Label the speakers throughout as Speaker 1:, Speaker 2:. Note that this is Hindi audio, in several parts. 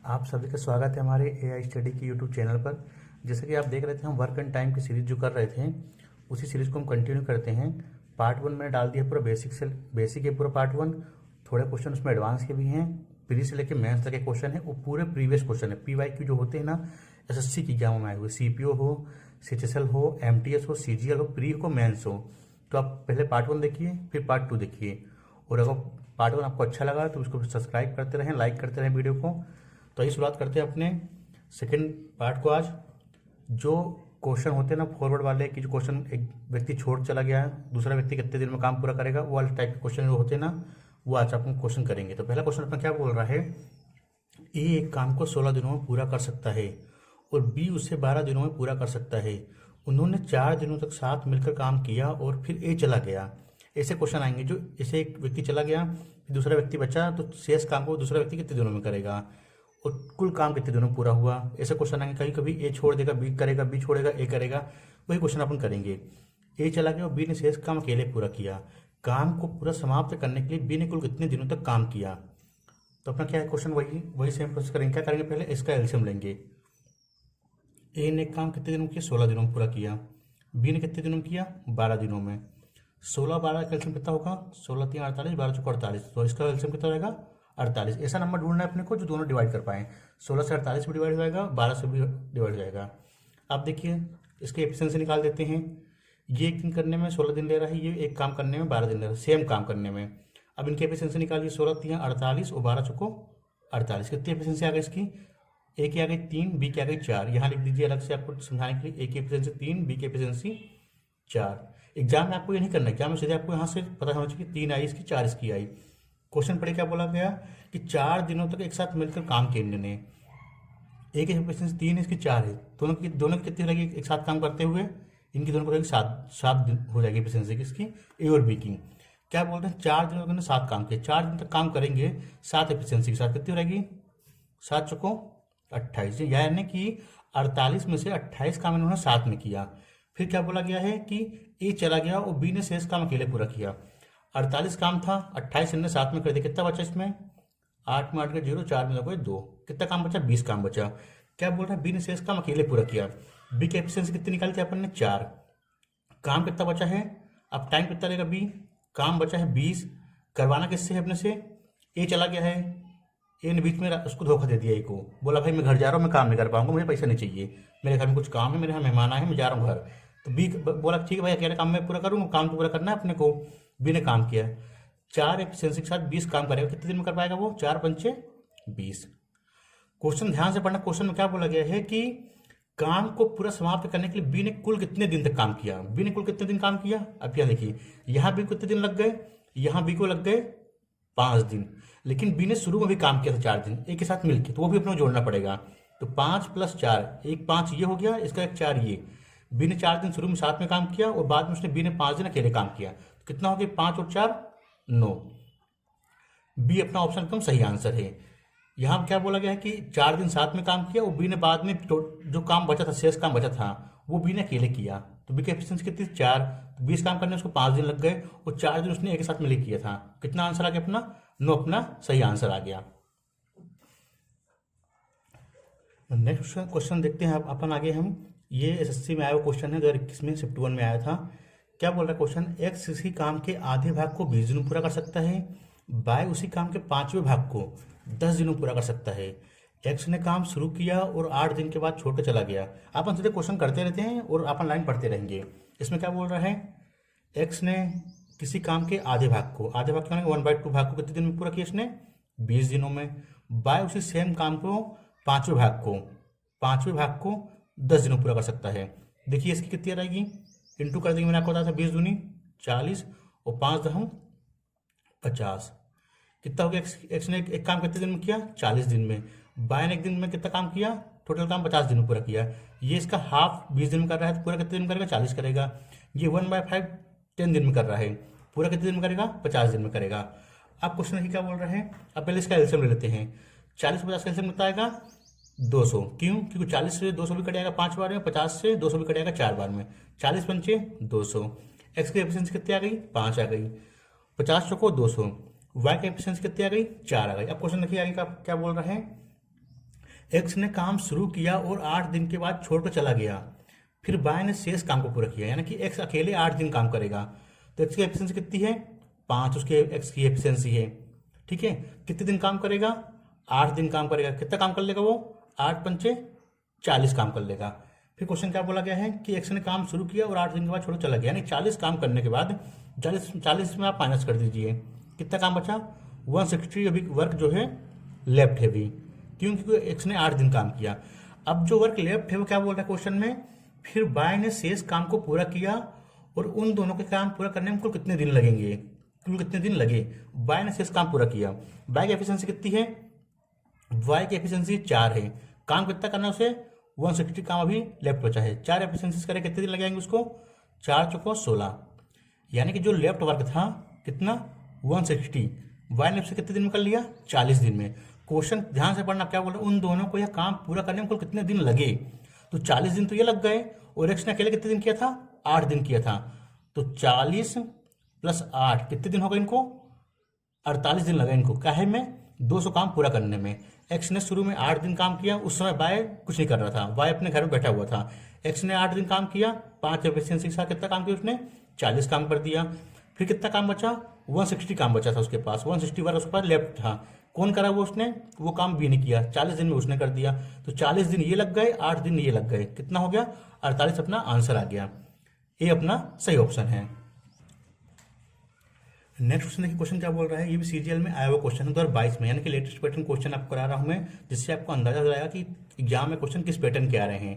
Speaker 1: आप सभी का स्वागत है हमारे एआई स्टडी की यूट्यूब चैनल पर। जैसे कि आप देख रहे थे, हम वर्क एंड टाइम की सीरीज जो कर रहे थे, उसी सीरीज को हम कंटिन्यू करते हैं। पार्ट 1 मैंने डाल दिया पूरा बेसिक है पूरा पार्ट 1। थोड़े क्वेश्चन उसमें एडवांस के भी हैं, प्री से लेकर मेंस तक के क्वेश्चन है। वो पूरे प्रीवियस क्वेश्चन है, PYQ जो होते हैं ना, एसएससी की एग्जाम में आए हुए, CPO हो, CHSL हो, MTS हो, CGL हो, प्री हो, मेंस हो। तो आप पहले पार्ट 1 देखिए, फिर पार्ट 2 देखिए। और अगर पार्ट 1 आपको अच्छा लगा तो उसको सब्सक्राइब करते रहें, लाइक करते रहें वीडियो को। तो आइए शुरुआत करते हैं अपने सेकंड पार्ट को आज। जो क्वेश्चन होते हैं ना फॉरवर्ड वाले, कि जो क्वेश्चन एक व्यक्ति छोड़ चला गया है, दूसरा व्यक्ति कितने दिन में काम पूरा करेगा, वो वाले टाइप के क्वेश्चन जो होते हैं ना, वो आज आप क्वेश्चन करेंगे। तो पहला क्वेश्चन अपना क्या बोल रहा है, ए एक काम को 16 दिनों में पूरा कर सकता है और बी उसे 12 दिनों में पूरा कर सकता है। उन्होंने 4 दिनों तक साथ मिलकर काम किया और फिर ए चला गया। ऐसे क्वेश्चन आएंगे, जो ऐसे एक व्यक्ति चला गया, दूसरा व्यक्ति बचा, तो शेष काम को दूसरा व्यक्ति कितने दिनों में करेगा और कुल काम कितने दिनों में पूरा हुआ। ऐसे क्वेश्चन आएंगे। कभी कभी ए छोड़ देगा, बी करेगा, बी छोड़ेगा, ए करेगा। वही क्वेश्चन अपन करेंगे। ए चला गया और बी ने शेष काम अकेले पूरा किया। काम को पूरा समाप्त करने के लिए बी ने कुल कितने दिनों तक काम किया। तो अपना क्या है क्वेश्चन, वही वही सेम प्रोसेस करेंगे। क्या करेंगे, पहले इसका एलसीएम लेंगे। ए ने काम कितने दिनों में किया, 16 दिनों में पूरा किया। बी ने कितने दिनों में किया, 12 दिनों में। 16 12 का एलसीएम कितना होगा, 16 3 48, 12 चौका 48। तो इसका एलसीएम कितना रहेगा, 48। ऐसा नंबर ढूंढना है अपने को जो दोनों डिवाइड कर पाए। 16 से 48 भी डिवाइड हो जाएगा, 12 से भी डिवाइड हो जाएगा। अब देखिए इसके एफिशिएंसी निकाल देते हैं। ये एक दिन करने में 16 दिन ले रहा है, ये एक काम करने में 12 दिन ले रहा है, सेम काम करने में। अब इनकी एफिशिएंसी निकालिए, 16 3 48 और 12 चौको 48। कितनी एफिशिएंसी आ गई इसकी, ए की आ गई 3, बी की आ गई 4। यहाँ लिख दीजिए अलग से आपको समझाने के लिए, ए की एफिशिएंसी 3, बी की एफिशिएंसी 4। एग्जाम में आपको ये नहीं करना, एग्जाम में सीधे आपको यहाँ से पता होना चाहिए कि 3 आई इसकी, 4 इसकी आई। क्वेश्चन पढ़े क्या बोला गया कि 4 दिनों तक एक साथ मिलकर काम किया इन्होंने। एक एफिशिएंसी 3 है, इसकी 4 है। दोनों की कितनी रहेगी एक साथ काम करते हुए, इनकी दोनों को रहेगी 7 दिन हो जाएगी एफिशिएंसी किसकी, ए और बी की। क्या बोलते हैं, 4 दिनों तक 7 काम किया, 4 दिन तक काम करेंगे 7 एफिशिएंसी के साथ, कितनी रहेगी, 7 चौको 28। यानी कि 48 में से 28 काम इन्होंने साथ में किया। फिर क्या बोला गया है कि ए चला गया और बी ने शेष काम अकेले पूरा किया। 48 काम था, 28 इन्होंने साथ में कर दिया, कितना बचा इसमें, 8 में 8 का 0, 4 में लगे 2, कितना काम बचा, 20 काम बचा। क्या बोल रहा है, बी ने शेष काम अकेले पूरा किया। बी की एफिशिएंसी कितनी निकाली थी अपन ने, 4। काम कितना बचा है, अब टाइम कितना रहेगा, बी काम बचा है 20। करवाना किससे है, अपने से। ए चला गया है, ए ने बीच में उसको धोखा दे दिया, ए को बोला भाई मैं घर जा रहा हूँ, मैं काम नहीं कर पाऊंगा, मुझे पैसा नहीं चाहिए, मेरे घर में कुछ काम है, मेरे यहाँ मेहमान आए हैं, मैं जा रहा हूँ घर। तो बी बोला ठीक है भाई, अकेले काम मैं पूरा करूँ, काम तो पूरा करना है अपने को। बी ने काम किया, 4 एफिशिएंसी के साथ 20 काम करेगा, कितने दिन में कर पाएगा वो, 4 पंचे 20। क्वेश्चन ध्यान से पढ़ना। क्वेश्चन में क्या बोला गया है कि काम को पूरा समाप्त करने के लिए बी ने कुल कितने दिन तक काम किया। बी ने कुल कितने दिन काम किया, अब क्या देखिए, यहाँ बी को कितने दिन लग गए, यहाँ बी को लग गए 5 दिन। लेकिन बी ने शुरू में भी काम किया था 4 दिन एक के साथ मिलकर, तो वो भी अपने को जोड़ना पड़ेगा। तो 5 + 4, एक 5 ये हो गया, इसका एक 4 ये। बी ने 4 दिन शुरू में साथ में काम किया और बाद में उसने बी ने 5 दिन अकेले काम किया। तो कितना हो गया, 5 और 4 9। बी अपना ऑप्शन एकदम सही आंसर है। यहाँ क्या बोला गया है कि 4 दिन साथ में काम किया और बी ने बाद में जो काम बचा था, शेष काम बचा था, वो बी ने अकेले किया। तो बी की एफिशिएंसी कितनी, 4। तो 20 काम करने में उसको 5 दिन लग गए और 4 दिन उसने एक साथ मिलकर किया था। कितना आंसर आ गया अपना, 9 अपना सही आंसर आ गया। नेक्स्ट क्वेश्चन देखते हैं अपन आगे हम। ये एसएससी में आया हुआ क्वेश्चन है, 2021 में शिफ्ट 1 में आया था। क्या बोल रहा है क्वेश्चन, एक्स किसी काम के आधे भाग को 20 दिनों पूरा कर सकता है, बाय उसी काम के 5वें भाग को 10 दिनों पूरा कर सकता है। एक्स ने काम शुरू किया और 8 दिन के बाद छोड़ कर चला गया। अपन सीधे क्वेश्चन करते रहते हैं और अपन लाइन पढ़ते रहेंगे। इसमें क्या बोल रहा है, एक्स ने किसी काम के आधे भाग को, आधे भाग क्या, 1/2 भाग को कितने दिन में पूरा किया इसने, 20 दिनों में। बाय उसी सेम काम को 5वें भाग को 10 दिनों पूरा कर सकता है। देखिए इसकी कितनी रहेगी, इंटू कर देंगे, मैंने आपको बताया था 20 दूनी 40 और 5 दहम 50। कितना हो गया, एक्स ने एक काम कितने दिन में किया, 40 दिन में। बाय ने एक दिन में कितना काम किया, टोटल काम 50 दिन में पूरा किया। ये इसका हाफ 20 दिन में कर रहा है, तो पूरा कितने दिन में करेगा, 40 करेगा। ये 1/5 10 दिन में कर रहा है, पूरा कितने दिन में करेगा, 50 दिन में करेगा। अब क्वेश्चन देखिए क्या बोल रहे हैं। अब पहले इसका एलसीएम ले लेते हैं। 40 50 का एलसीएम कितना आएगा, 200। क्यों, क्योंकि 40 से 200 भी कट जाएगा 5 बार में, 50 से 200 भी कट जाएगा 4 बार में, 40 पंचे 200। एक्स की एफिशिएंसी कितनी आ गई, 5 आ गई। 50 चौको 200। वाई की एफिशिएंसी कितनी आ गई, 4 आ गई। अब क्वेश्चन देखिए आगे का क्या बोल रहा है, एक्स ने काम शुरू किया और 8 दिन के बाद छोड़कर चला गया, फिर वाई ने शेष काम को पूरा किया, यानी कि एक्स अकेले 8 दिन काम करेगा, तो एक्स की एफिशिएंसी कितनी है 5, उसके एक्स की एफिशिएंसी है। ठीक है, कितने दिन काम करेगा 8 दिन काम करेगा, कितना काम कर लेगा वो 8 पंचे 40 काम कर लेगा। फिर क्वेश्चन क्या बोला गया है कि एक्स ने काम शुरू किया और 8 दिन के बाद छोड़ चला गया, यानी 40 काम करने के बाद 40 में आप माइनस कर दीजिए, कितना काम बचा 160 अभी वर्क जो है लेफ्ट है अभी, क्यों क्योंकि एक्स ने 8 दिन काम किया। अब जो वर्क लेफ्ट है वो क्या बोल रहा है क्वेश्चन में, फिर बाय ने शेष काम को पूरा किया और उन दोनों के काम पूरा करने में कुल कितने दिन लगेंगे, कुल कितने दिन लगे। बाय ने शेष काम पूरा किया, बाय की एफिशिएंसी कितनी है, वाई की एफिशिएंसी 4 है, काम कितना करना है उसे 160 काम अभी लेफ्ट बचा है, 4 एफिशिएंसी करे कितने दिन लगेंगे उसको 4 चौको 16, यानी कि जो लेफ्ट वर्क था कितना 160, वाई ने उसे कितने दिन में कर लिया 40 दिन में। क्वेश्चन ध्यान से पढ़ना क्या बोल रहा है, उन दोनों को यह काम पूरा करने में कुल कितने दिन लगे, तो 40 दिन तो ये लग गए और एक्स ने अकेले कितने दिन किया था 8 दिन किया था, तो 40 + 8 कितने दिन होगा इनको 48 दिन लगा इनको काहे में 200 काम पूरा करने में। एक्स ने शुरू में 8 दिन काम किया, उस समय वाई कुछ नहीं कर रहा था, वाई अपने घर में बैठा हुआ था। एक्स ने 8 दिन काम किया, 5 एफिशिएंसी के साथ कितना काम किया उसने 40 काम कर दिया। फिर कितना काम बचा 160 काम बचा था उसके पास, 160 बार उसके पास लेफ्ट था, कौन करा वो उसने वो काम भी नहीं किया, 40 दिन में उसने कर दिया, तो 40 दिन ये लग गए 8 दिन ये लग गए, कितना हो गया 48 अपना आंसर आ गया, ये अपना सही ऑप्शन है। नेक्स्ट क्वेश्चन देखिए, क्वेश्चन क्या बोल रहा है, ये भी सीजीएल में आया हुआ क्वेश्चन है 2022 में, यानी कि लेटेस्ट पैटर्न क्वेश्चन आपको करा रहा हूं मैं, जिससे आपको अंदाजा हो जाएगा कि एग्जाम में क्वेश्चन किस पैटर्न के आ रहे हैं।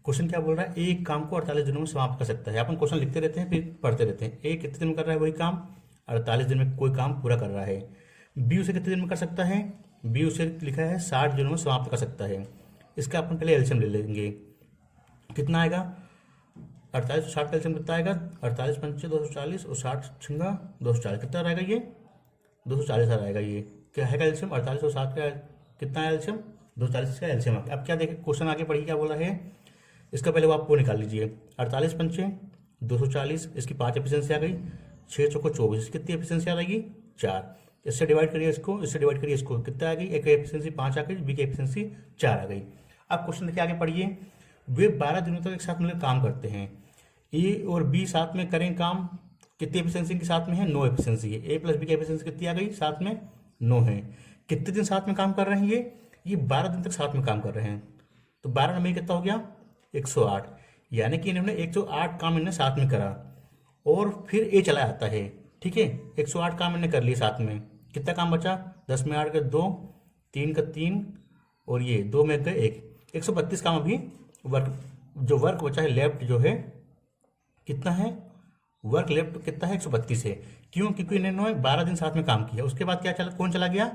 Speaker 1: क्वेश्चन क्या बोल रहा है, एक काम को 48 दिनों में समाप्त कर सकता है। अपन क्वेश्चन लिखते रहते हैं फिर पढ़ते रहते हैं। ए कितने दिन में कर रहा है वही काम 48 दिन में कोई काम पूरा कर रहा है। बी उसे कितने दिन में कर सकता है, बी उसे लिखा है 60 दिनों में समाप्त कर सकता है। इसका अपन पहले एलसीएम ले लेंगे, कितना आएगा 48 60 का एलसीएम कितना आएगा 48 पंचे 240 और 60 छिंगा 240, कितना रहेगा ये 240 आ रहेगा। ये क्या है एलसीएम 48 और 60 का कितना है एलसीएम 240 का एलसीएम। अब क्या देखें क्वेश्चन आगे पढ़िए क्या बोला है, इसका पहले वो आपको निकाल लीजिए 48 पंचे 240, इसकी 5 एफिशिएंसी आ गई, 6 चौको 24, कितनी एफिशिएंसी आ जाएगी 4, इससे डिवाइड करिए इसको, इससे डिवाइड करिए इसको, कितना आ गई एक एफिशिएंसी 5 आ गई, बी की एफिशिएंसी 4 आ गई। अब क्वेश्चन देखिए आगे पढ़िए, वे 12 दिनों तक एक साथ मिलकर काम करते हैं, ए और बी साथ में करें काम, कितनी एफिशिएंसी के साथ में है 9 एफिशिएंसी है, ए प्लस बी की एफिशिएंसी कितनी आ गई साथ में 9 है। कितने दिन साथ में काम कर रहे हैं ये 12 दिन तक साथ में काम कर रहे हैं, तो 12 में कितना हो गया 108, यानी कि इन्होंने 108 काम इन्होंने साथ में करा और फिर ए चला आता है। ठीक है 108 काम इन्होंने कर लिए साथ में, कितना काम बचा 10 में 8 के 2, 3 का 3 और ये 2 में गए 1, 132 काम अभी वर्क बचा है लेफ्ट जो है कितना है वर्क लेफ्ट कितना है 132 है। क्यों, क्योंकि इन्होंने 12 दिन साथ में काम किया। उसके बाद क्या चला, कौन चला गया,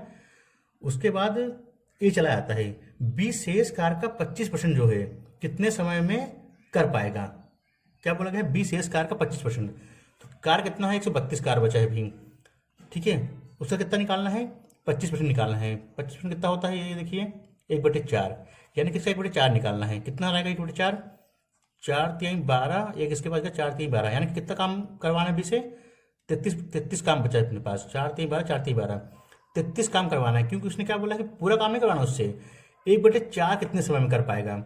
Speaker 1: उसके बाद ए चला आता है। बी शेष कार्य का 25% जो है कितने समय में कर पाएगा, क्या बोला गया बी शेष कार्य का 25%, तो कार कितना है 132 कार बचा है भी। ठीक है उसका कितना निकालना है 25% निकालना है, 25% कितना होता है ये देखिए 1/4, यानी कि 1/4 निकालना है, कितना रहेगा 1/4, 4 3 12, एक इसके बाद 4 3 12, यानी कि कितना काम करवाना है बी से 33 काम बचा है अपने पास, 4 3 12 4 3 12 33 काम करवाना है, क्योंकि उसने क्या बोला कि पूरा काम नहीं करवाना उससे, 1/4 कितने समय में कर पाएगा,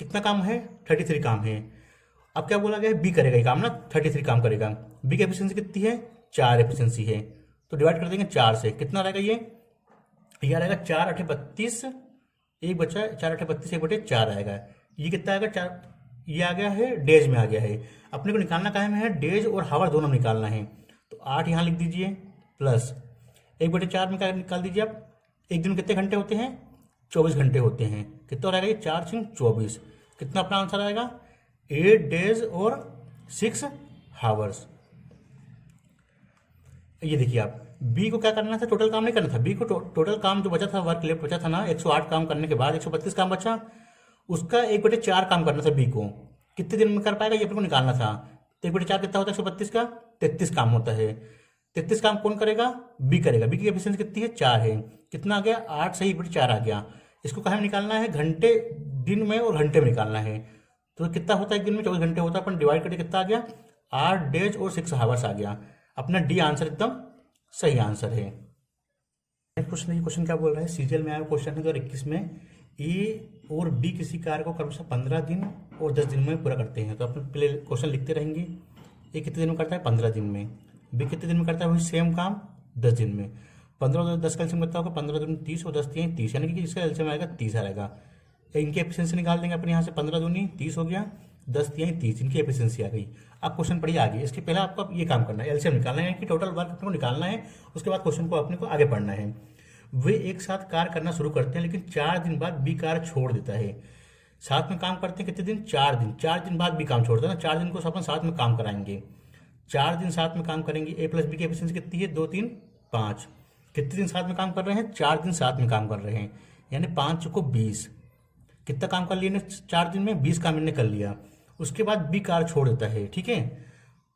Speaker 1: कितना काम है 33 काम है। अब क्या बोला गया है बी करेगा ये काम ना 33 काम करेगा, बी की एफिशिएंसी कितनी है 4 एफिशिएंसी है, तो डिवाइड कर देंगे 4 से, कितना रहेगा ये रहेगा 4 8 32, एक बचा 4 8 32 1/4 आएगा, ये कितना आएगा 4, ये आ गया है डेज में आ गया है। अपने को निकालना कहाँ में है डेज और हावर दोनों में निकालना है, तो 8 यहाँ लिख दीजिए प्लस 1/4 में क्या निकाल दीजिए आप, एक दिन में कितने घंटे होते हैं 24 घंटे होते हैं, कितना रहेगा ये 4 6 24, कितना अपना आंसर आएगा 8 डेज और 6 हावर्स। ये देखिए आप बी को क्या करना था, टोटल काम नहीं करना था, बी को टोटल काम जो बचा था वर्क लेफ्ट बचा था ना 108 काम करने के बाद 132 काम बचा, उसका 1/4 काम करना था बी को, कितने दिन में कर पाएगा ये अपने को निकालना था, तो 1/4 कितना होता है 132 का 33 काम होता है, 33 काम कौन करेगा बी करेगा, बी की एफिशिएंसी कितनी है 4 है, कितना आ गया 8 से 1/4 आ गया। इसको कहाँ में निकालना है घंटे दिन में और घंटे में निकालना है, तो कितना होता है एक दिन में 24 घंटे होता है, अपन डिवाइड करके कितना आ गया 8 डेज और 6 हावर्स आ गया, अपना डी आंसर एकदम सही आंसर है। नेक्स्ट क्वेश्चन क्या बोल रहा है, सीजीएल में आया क्वेश्चन है 2021 में, ए और बी किसी कार्य को क्रमशः 15 दिन और 10 दिन में पूरा करते हैं। तो अपने पहले क्वेश्चन लिखते रहेंगे। ए कितने दिन में करता है? 15 दिन में। बी कितने दिन में करता है? वही सेम काम 10 दिन में। 15 और 10 का एलसीएम कितना होगा? 15 दूनी 30 और 10 तीन 30, यानी कि इसका एलसीएम आएगा 30 आएगा। इनकी एफिशिएंसी निकाल देंगे अपने यहाँ से। 15 दूनी 30 हो गया, 10 तीन 30, इनकी एफिशिएंसी आ गई। अब क्वेश्चन पढ़िए आगे। इसके पहले आपको अब ये काम करना है, एलसीएम निकालना है कि टोटल वर्क अपने को निकालना है। उसके बाद क्वेश्चन को अपने को आगे पढ़ना है। वे एक साथ कार्य करना शुरू करते हैं, लेकिन 4 दिन बाद बी कार्य छोड़ देता है। साथ में काम करते हैं कितने दिन? 4 दिन। 4 दिन बाद भी काम छोड़ता है ना, 4 दिन को अपन साथ में काम कराएंगे। 4 दिन साथ में काम करेंगे। ए प्लस बी की एफिशिएंसी कितनी है? 2 3 5। कितने दिन साथ में काम कर रहे हैं? 4 दिन साथ में काम कर रहे हैं, यानी 5 को 20। कितना काम कर लिया 4 दिन में? 20 काम इन्होंने कर लिया। उसके बाद बी कार्य छोड़ देता है, ठीक है।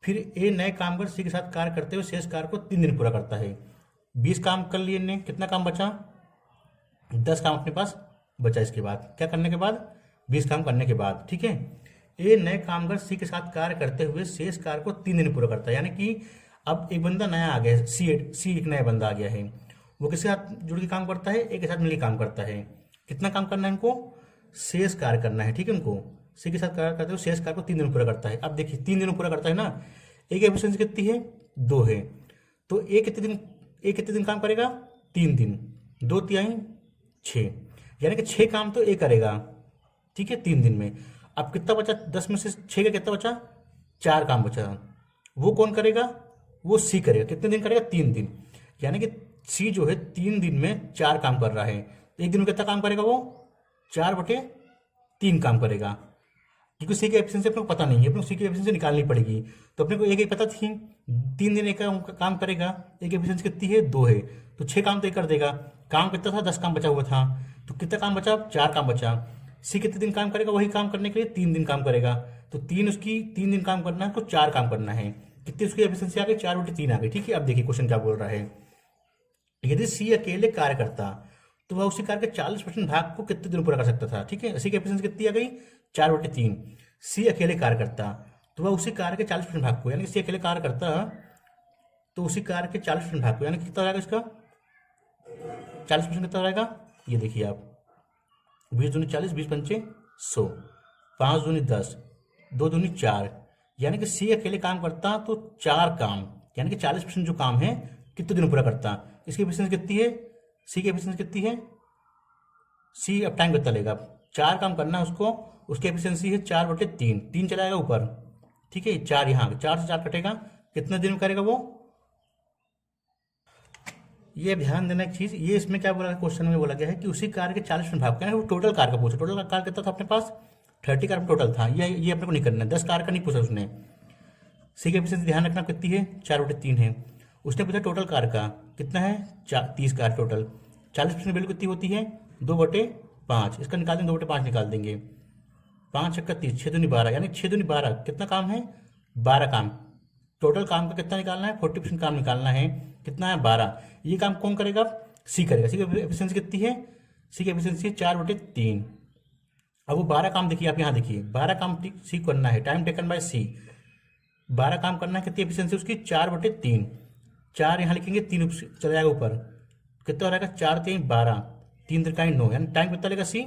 Speaker 1: फिर ए नए कामगार सी के साथ कार्य करते हुए शेष कार्य को 3 दिन पूरा करता है। 20 काम कर लिए इन्होंने, कितना काम बचा? 10 काम अपने पास बचा। इसके बाद क्या करने के बाद? 20 काम करने के बाद, ठीक है। ए नए कामगार सी के साथ कार्य करते हुए शेष कार्य को 3 दिन पूरा करता है, यानी कि अब एक बंदा नया आ गया है, सी एक नया बंदा आ गया है। वो किसके साथ जुड़ के काम करता है? ए के साथ मिलकर काम करता है। कितना काम करना है इनको? शेष कार्य करना है, ठीक है। उनको सी के साथ कार्य करते हुए शेष कार्य को 3 दिन पूरा करता है। अब देखिए 3 दिन पूरा करता है ना। ए की एफिशिएंसी कितनी है? 2 है। तो ए कितने दिन काम करेगा? 3 दिन। 2 तिहाई 6, यानी कि 6 काम तो ए करेगा, ठीक है, 3 दिन में। अब कितना बचा? 10 में से 6 का कितना बचा? 4 काम बचा। वो कौन करेगा? वो सी करेगा। कितने दिन करेगा? 3 दिन। यानी कि सी जो है 3 दिन में 4 काम कर रहा है। एक दिन में कितना काम करेगा? वो 4/3 काम करेगा, क्योंकि सी की एफिशिएंसी अपने को पता नहीं है, अपने को सी की एफिशिएंसी निकालनी पड़ेगी। तो अपने को एक ही पता थी, 3 दिन एक काम करेगा। एक एफिशिएंसी कितनी है? 2 है। तो 6 काम तो एक कर देगा। काम कितना था? 10 काम बचा हुआ था। तो कितना काम बचा? 4 काम बचा। सी कितने दिन काम करेगा? वही काम करने के लिए 3 दिन काम करेगा। तो 3 दिन काम करना है, तो 4 काम करना है। कितनी उसकी एफिशिएंसी आ गई? 4/3 आ गई, ठीक है। अब देखिए क्वेश्चन क्या बोल रहा है। यदि सी अकेले कार्य करता तो वह उसी कार्य के 40% भाग को कितने दिन पूरा कर सकता था, ठीक है। सी की एफिशिएंसी कितनी आ गई? 4/3। सी अकेले कार्य करता तो वह उसी कार्य के 40% भाग को, यानी सी अकेले कार्य करता तो उसी कार्य के 40% भाग को, यानी कितना रहेगा इसका? 40% कितना रहेगा? ये देखिए आप, 20 दूनी 40, 20 पंचे 100, 5 दूनी 10, 2 दूनी 4, यानी कि सी अकेले काम करता तो 4 काम, यानी कि 40% जो काम है कितने दिन पूरा करता। इसकी एफिशिएंसी कितनी है? सी की एफिशिएंसी कितनी है? सी अब टाइम कितना लेगा? 4 काम करना है उसको, उसकी एफिशिएंसी है 4/3। 3 चलाएगा ऊपर, ठीक है। 4 यहाँ, 4 से 4 कटेगा, कितने दिन में करेगा वो? ये ध्यान देना एक चीज, ये इसमें क्या बोला है, क्वेश्चन में बोला गया है कि उसी कार्य के 40% भाग, वो टोटल कार्य का पूछा। टोटल कार्य कितना था अपने पास? 30 कार्य टोटल था। ये अपने को नहीं करना है, 10 कार्य का नहीं पूछा उसने। सी की एफिशिएंसी ध्यान रखना कितनी है? 4/3 है। उसने पूछा टोटल कार्य का कितना है? 30 कार्य टोटल। 40% वैल्यू कितनी होती है? 2/5। इसका निकाल देंगे, 2/5 निकाल देंगे। 5 छक्का 30, 6 दूनी 12, यानी 6 दूनी 12। कितना काम है? 12 काम। टोटल काम का कितना निकालना है? 40% काम निकालना है। कितना है? 12। ये काम कौन करेगा? सी करेगा। सी की एफिशिएंसी कितनी है? सी की एफिशिएंसी 4/3। अब वो 12 काम देखिए, आप यहाँ देखिए, 12 काम सी करना है, टाइम टेकन बाय सी। 12 काम करना है, कितनी एफिशिएंसी उसकी? 4/3। 4 यहाँ लिखेंगे, 3 चला जाएगा ऊपर, कितना हो जाएगा? 4 3 12, 3 3 9, यानी टाइम कितना लेगा सी?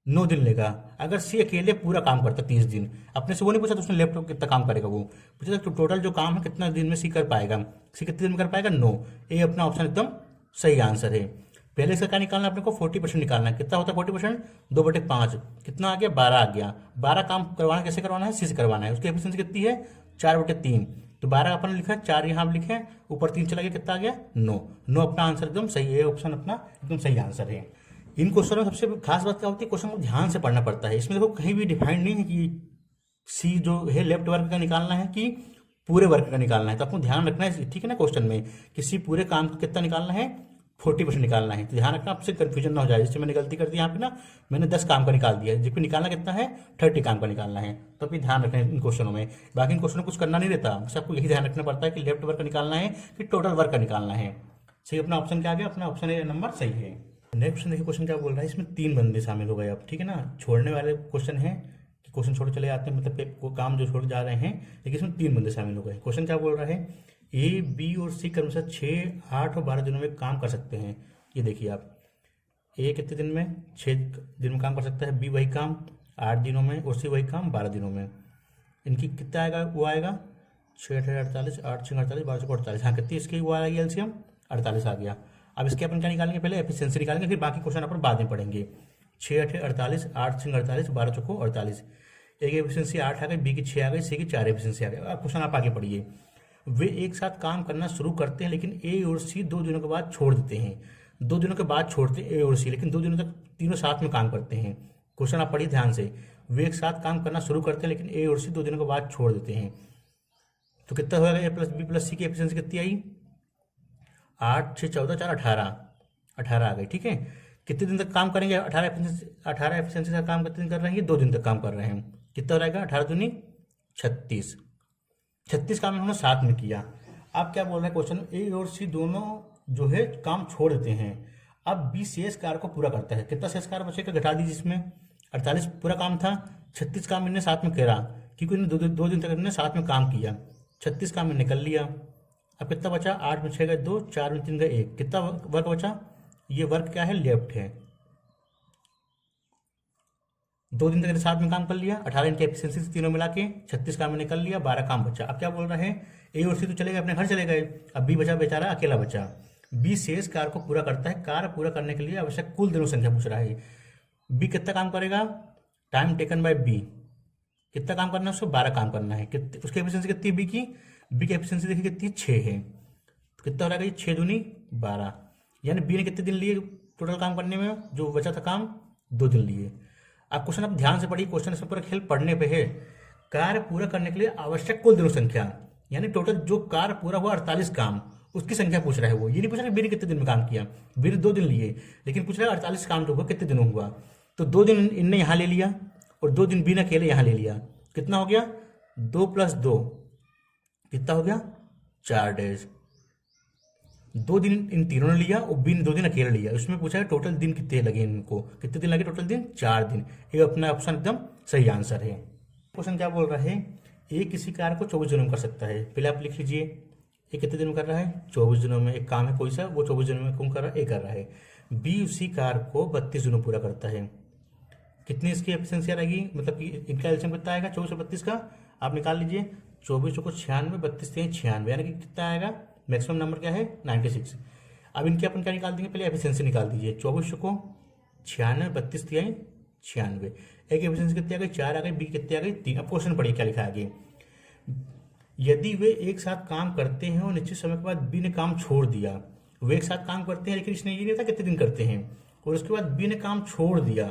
Speaker 1: 9 दिन लेगा। अगर सी अकेले पूरा काम करता 30 दिन, अपने से वो नहीं पूछा तो उसने लैपटॉप कितना काम करेगा, वो पूछा तो टोटल जो काम है कितना दिन में सी कर पाएगा। सी कितने दिन में कर पाएगा? 9। ये अपना ऑप्शन एकदम सही आंसर है। पहले इसका क्या निकालना है अपने को? 40% निकालना है। कितना होता है 40%? 2/5। कितना आ गया? 12 आ गया। 12 काम करवाना कैसे करवाना है? सी से करवाना है। उसकी एफिशिएंसी कितनी है? 4/3। तो 12 अपन लिखा है, 4 यहाँ लिखे, ऊपर 3 चला गया, कितना आ गया? 9। 9 अपना आंसर एकदम सही है, ऑप्शन अपना एकदम सही आंसर है। इन क्वेश्चनों में सबसे खास बात क्या होती है? क्वेश्चन को ध्यान से पढ़ना पड़ता है। इसमें देखो कहीं भी डिफाइंड नहीं है कि सी जो है लेफ्ट वर्क का निकालना है कि पूरे वर्क का निकालना है। तो आपको ध्यान रखना है, ठीक है ना, क्वेश्चन में कि सी पूरे काम का कितना निकालना है? 40% निकालना है। तो ध्यान रखना, आपसे कंफ्यूजन ना हो जाए। जैसे मैंने गलती कर दी यहाँ पे ना, मैंने 10 काम का निकाल दिया, जबकि निकालना कितना है? 30 काम का निकालना है। तो अभी ध्यान रखना है इन क्वेश्चनों में। बाकी इन क्वेश्चनों में कुछ करना नहीं रहता, बस आपको यही ध्यान रखना पड़ता है कि लेफ्ट वर्क का निकालना है कि टोटल वर्क का निकालना है। सही अपना ऑप्शन क्या आ गया? अपना ऑप्शन ए नंबर सही है। नेक्स्ट क्वेश्चन देखिए, क्वेश्चन क्या बोल रहा है, इसमें 3 बंदे शामिल हो गए अब, ठीक है ना। छोड़ने वाले क्वेश्चन है कि क्वेश्चन छोड़ चले जाते हैं, मतलब वो काम जो छोड़ जा रहे हैं, लेकिन इसमें 3 बंदे शामिल हो गए। क्वेश्चन क्या बोल रहा है? ए बी और सी क्रमशः 6 8 और 12 दिनों में काम कर सकते हैं। ये देखिए आप, ए कितने दिन में, 6 दिन में काम कर सकता है, बी वही काम 8 दिनों में, और सी वही काम 12 दिनों में। इनकी कितना आएगा, वो आएगा 6 8 48, 8 6 48, 12 6 48, हाँ कितनी इसकी वो आएगी एलसीएम 48 आ गया। अब इसके अपन क्या निकालेंगे, पहले एफिशिएंसी निकालेंगे, फिर बाकी क्वेश्चन अपन बाद में पढ़ेंगे। 6 8 48, 8 6 48, 12 चौको 48, ए की एफिशिएंसी 8 आ गई, बी की 6 आ गई, सी की 4 एफिशिएंसी आ गई। अब क्वेश्चन आप आगे पढ़िए। वे एक साथ काम करना शुरू करते हैं लेकिन ए और सी 2 दिनों के बाद छोड़ देते हैं। 2 दिनों के बाद छोड़ते हैं ए और सी, लेकिन 2 दिनों तक तीनों साथ में काम करते हैं। क्वेश्चन आप पढ़िए ध्यान से। वे एक साथ काम करना शुरू करते हैं लेकिन ए और सी 2 दिनों के बाद छोड़ देते हैं। तो कितना होगा, ए प्लस बी प्लस सी की एफिशिएंसी कितनी आई, 8 6 14 4 18 आ गई। ठीक है, कितने दिन तक काम करेंगे, 18 एफिशिएंसी का काम कितने दिन कर रहे हैं, 2 दिन तक काम कर रहे हैं। कितना रहेगा, 18 दूनी 36 काम इन्होंने साथ में किया। अब क्या बोल रहे हैं क्वेश्चन, ए और सी दोनों जो है काम छोड़ देते हैं। अब बी शेष कार्य को पूरा करता है। कितना शेष कार्य बचेगा, घटा दीजिए। इसमें 48 पूरा काम था, 36 काम इन्होंने साथ में करा, क्योंकि इन्होंने 2 दिन तक इन्होंने साथ में काम किया। 36 काम इन्हें कर लिया। अब कितना बचा, 8 में 6 गए 2, 4 में 3 गए 1, कितना वर्क बचा, ये वर्क क्या है, लेफ्ट है। 2 दिन तक साथ में काम कर लिया, 18 इनकी एफिशिएंसी तीनों मिला के, 36 काम मैंने कर लिया, 12 काम बचा। अब क्या बोल रहे हैं, ए और सी तो चले गए, अपने घर चले गए, अब बी बचा, बेचारा अकेला बचा। बी शेष कार्य को पूरा करता है। कार्य पूरा करने के लिए आवश्यक कुल दिनों संख्या पूछ रहा है। बी कितना काम करेगा, टाइम टेकन बाय बी, कितना काम करना है उसको, 12 काम करना है। उसकी एफिशिएंसी कितनी, बी की एफिशिएंसी देखिए कितनी, 6 है। तो कितना हो जाएगा, 6 दूनी 12, यानी बी ने कितने दिन लिए टोटल काम करने में, जो बचा था काम 2 दिन लिए। अब क्वेश्चन आप ध्यान से पढ़िए, क्वेश्चन इसमें पूरा खेल पढ़ने पे है। कार्य पूरा करने के लिए आवश्यक कुल दिनों संख्या, यानी टोटल जो कार्य पूरा हुआ 48 काम, उसकी संख्या पूछ रहा है। वो ये नहीं पूछ रहा बी ने कितने दिन में काम किया, बी ने 2 दिन लिए, लेकिन पूछ रहा है 48 काम जो हुआ कितने दिनों हुआ। तो 2 दिन इनने यहाँ ले लिया और 2 दिन बी ने अकेले यहाँ ले लिया। कितना हो गया, 2 + 2 कितना हो गया, 4 डेज। 2 दिन इन तीनों ने लिया और बी ने 2 दिन अकेले लिया। उसमें पूछा है टोटल दिन कितने लगे इनको, कितने दिन लगे टोटल दिन, 4 दिन। ये अपना ऑप्शन एकदम सही आंसर है। क्वेश्चन क्या बोल रहा है, ए किसी कार्य को 24 दिनों में कर सकता है। पहले आप लिख लीजिए, ये कितने दिन में कर रहा है, 24 दिनों में। एक काम है कोई सा, वो 24 दिनों में कौन कर रहा है, ए कर रहा है। बी उसी कार्य को 32 दिनों पूरा करता है। कितनी इसकी एफिशिएंसी आएगी, मतलब कि इनका एलसीएम कितना आएगा, 24 और 32 का आप निकाल लीजिए। 24 चौको 96, 32 3 96, यानी कि कितना आएगा, मैक्सिमम नंबर क्या है, 96। अब इनकी अपन क्या निकाल देंगे, पहले एफिशिएंसी निकाल दीजिए। 24 चौको 96, 32 3 96, एक एफिशिएंसी कितनी आ गई, 4 आ गई, बी कितनी आ गई, 3। अब क्वेश्चन पढ़िए क्या लिखा है आगे। यदि वे एक साथ काम करते हैं और निश्चित समय के बाद बी ने काम छोड़ दिया, वे एक साथ काम करते हैं लेकिन इसने ये नहीं था कितने दिन करते हैं, और उसके बाद बी ने काम छोड़ दिया,